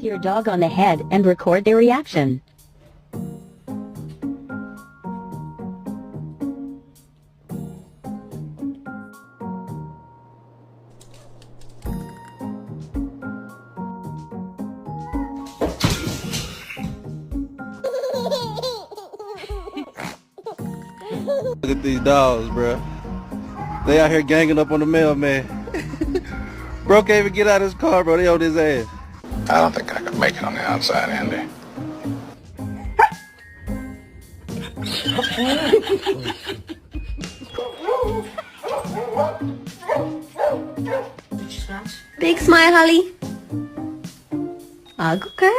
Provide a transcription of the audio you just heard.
your dog on the head and record their reaction. Look at these dogs, bro. They out here ganging up on the mailman. Bro can't even get out of his car, bro. They on his ass. I don't think I could make it on the outside, Andy. Big smile, Holly. Okay.